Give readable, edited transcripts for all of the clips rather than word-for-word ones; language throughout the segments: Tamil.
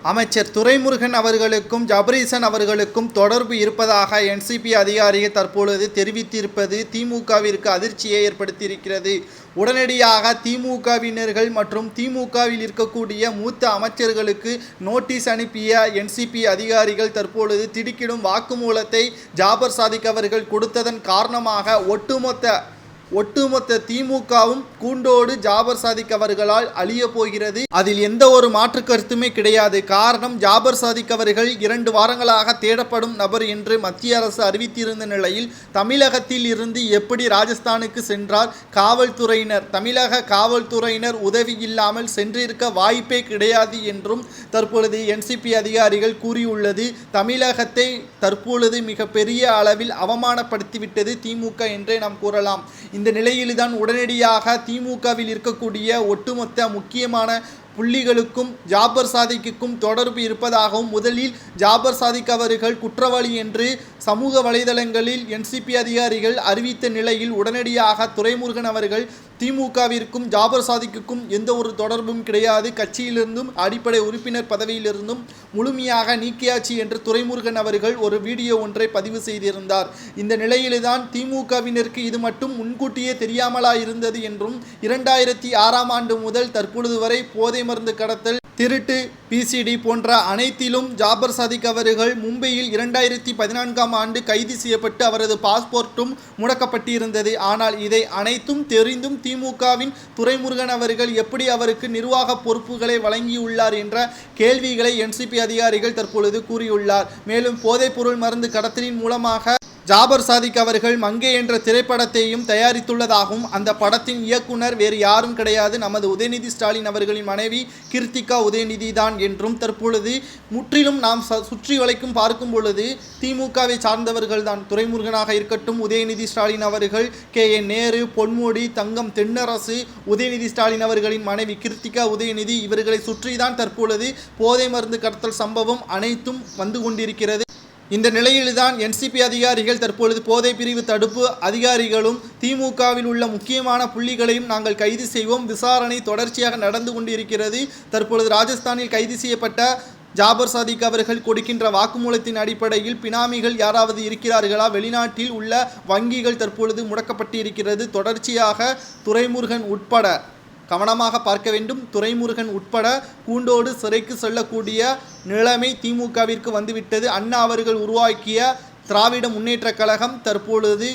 அமைச்சர் துரைமுருகன் அவர்களுக்கும் ஜபரீசன் அவர்களுக்கும் தொடர்பு இருப்பதாக என்சிபி அதிகாரிகள் தற்பொழுது தெரிவித்திருப்பது திமுகவிற்கு அதிர்ச்சியை ஏற்படுத்தியிருக்கிறது. உடனடியாக திமுகவினர்கள் மற்றும் திமுகவில் இருக்கக்கூடிய மூத்த அமைச்சர்களுக்கு நோட்டீஸ் அனுப்பிய என்சிபி அதிகாரிகள் தற்பொழுது திடுக்கிடும் வாக்குமூலத்தை ஜாபர் சாதிக் அவர்கள் கொடுத்ததன் காரணமாக ஒட்டுமொத்த திமுகவும் கூண்டோடு ஜாபர் சாதிக் அவர்களால் அழிய போகிறது. அதில் எந்த ஒரு மாற்று கருத்துமே கிடையாது. காரணம், ஜாபர் சாதிக் அவர்கள் 2 வாரங்களாக தேடப்படும் நபர் என்று மத்திய அரசு அறிவித்திருந்த நிலையில் தமிழகத்தில் இருந்து எப்படி ராஜஸ்தானுக்கு சென்றார்? தமிழக காவல்துறையினர் உதவி இல்லாமல் சென்றிருக்க வாய்ப்பே கிடையாது என்றும் தற்பொழுது என்சிபி அதிகாரிகள் கூறியுள்ளது. தமிழகத்தை தற்பொழுது மிகப்பெரிய அளவில் அவமானப்படுத்திவிட்டது திமுக என்றே நாம் கூறலாம். இந்த நிலையில்தான் உடனடியாக திமுகவில் இருக்கக்கூடிய ஒட்டுமொத்த முக்கியமான புள்ளிகளுக்கும் ஜாபர் சாதிக்குக்கும் தொடர்பு இருப்பதாகவும், முதலில் ஜாபர் சாதிக் அவர்கள் குற்றவாளி என்று சமூக வலைதளங்களில் என்சிபி அதிகாரிகள் அறிவித்த நிலையில் உடனடியாக துரைமுருகன் அவர்கள் திமுகவிற்கும் ஜாபர் சாதிக்குக்கும் எந்த ஒரு தொடர்பும் கிடையாது, கட்சியிலிருந்தும் அடிப்படை உறுப்பினர் பதவியிலிருந்தும் முழுமையாக நீக்கியாச்சு என்று துரைமுருகன் அவர்கள் ஒரு வீடியோ ஒன்றை பதிவு செய்திருந்தார். இந்த நிலையில்தான் திமுகவினருக்கு இது மட்டும் முன்கூட்டியே தெரியாமலா இருந்தது என்றும் 2006ஆம் ஆண்டு முதல் தற்பொழுது வரை போதை மருந்து கடத்தல், திருட்டு, பிசிடி போன்ற அனைத்திலும் ஜாபர் சாதிக் அவர்கள் மும்பையில் 2014ஆம் ஆண்டு கைது செய்யப்பட்டு அவரது பாஸ்போர்ட்டும் முடக்கப்பட்டிருந்தது. ஆனால் இதை அனைத்தும் தெரிந்தும் திமுகவின் துரைமுருகன் அவர்கள் எப்படி அவருக்கு நிர்வாக பொறுப்புகளை வழங்கியுள்ளார் என்ற கேள்விகளை என்சிபி அதிகாரிகள் தற்பொழுது கூறியுள்ளார். மேலும் போதைப்பொருள் மருந்து கடத்தலின் மூலமாக ஜாபர் சாதிக் அவர்கள் மங்கை என்ற திரைப்படத்தையும் தயாரித்துள்ளதாகவும், அந்த படத்தின் இயக்குனர் வேறு யாரும் கிடையாது, நமது உதயநிதி ஸ்டாலின் அவர்களின் மனைவி கீர்த்திகா உதயநிதி தான் என்றும் தற்பொழுது முற்றிலும் நாம் சுற்றி வளைக்கும் பார்க்கும் பொழுது திமுகவை சார்ந்தவர்கள் தான். துரைமுருகனாக இருக்கட்டும், உதயநிதி ஸ்டாலின் அவர்கள், KN நேரு, பொன்முடி, தங்கம் தென்னரசு, உதயநிதி ஸ்டாலின் அவர்களின் மனைவி கீர்த்திகா உதயநிதி, இவர்களை சுற்றி தான் தற்பொழுது போதை மருந்து கடத்தல் சம்பவம் அனைத்தும் வந்து கொண்டிருக்கிறது. இந்த நிலையில்தான் என்சிபி அதிகாரிகள் தற்பொழுது போதை பிரிவு தடுப்பு அதிகாரிகளும் திமுகவில் உள்ள முக்கியமான புள்ளிகளையும் நாங்கள் கைது செய்வோம், விசாரணை தொடர்ச்சியாக நடந்து கொண்டிருக்கிறது. தற்பொழுது ராஜஸ்தானில் கைது செய்யப்பட்ட ஜாபர் சாதிக் அவர்கள் கொடுக்கின்ற வாக்குமூலத்தின் அடிப்படையில் பினாமிகள் யாராவது இருக்கிறார்களா? வெளிநாட்டில் உள்ள வங்கிகள் தற்பொழுது முடக்கப்பட்டு இருக்கிறது. தொடர்ச்சியாக துரைமுருகன் உட்பட கவனமாக பார்க்க வேண்டும். துரைமுருகன் உட்பட கூண்டோடு சிறைக்கு செல்லக்கூடிய நிலைமை திமுகவிற்கு வந்துவிட்டது. அண்ணா அவர்கள் உருவாக்கிய திராவிட முன்னேற்றக் கழகம் தற்பொழுது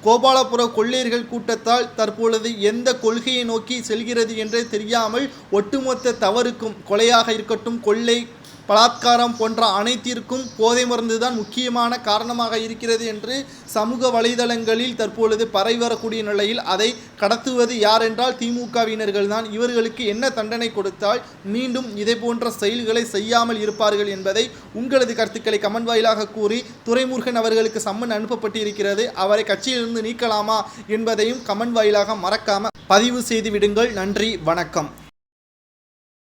கோபாலபுர கொள்ளையர்கள் கூட்டத்தால் தற்பொழுது எந்த கொள்கையை நோக்கி செல்கிறது என்றே தெரியாமல் ஒட்டுமொத்த தவறுக்கும், கொலையாக இருக்கட்டும், கொள்ளை, பலாத்காரம் போன்ற அனைத்திற்கும் போதை மருந்து தான் முக்கியமான காரணமாக இருக்கிறது என்று சமூக வலைதளங்களில் தற்பொழுது பரவி வரக்கூடிய நிலையில் அதை கடத்துவது யார் என்றால் திமுகவினர்கள் தான். இவர்களுக்கு என்ன தண்டனை கொடுத்தால் மீண்டும் இதே போன்ற செயல்களை செய்யாமல் இருப்பார்கள் என்பதை உங்களது கருத்துக்களை கமெண்ட் வாயிலாக கூறி, துரைமுருகன் அவர்களுக்கு சம்மன் அனுப்பப்பட்டிருக்கிறது, அவரை கட்சியிலிருந்து நீக்கலாமா என்பதையும் கமெண்ட் வாயிலாக மறக்காம பதிவு செய்து விடுங்கள். நன்றி, வணக்கம்.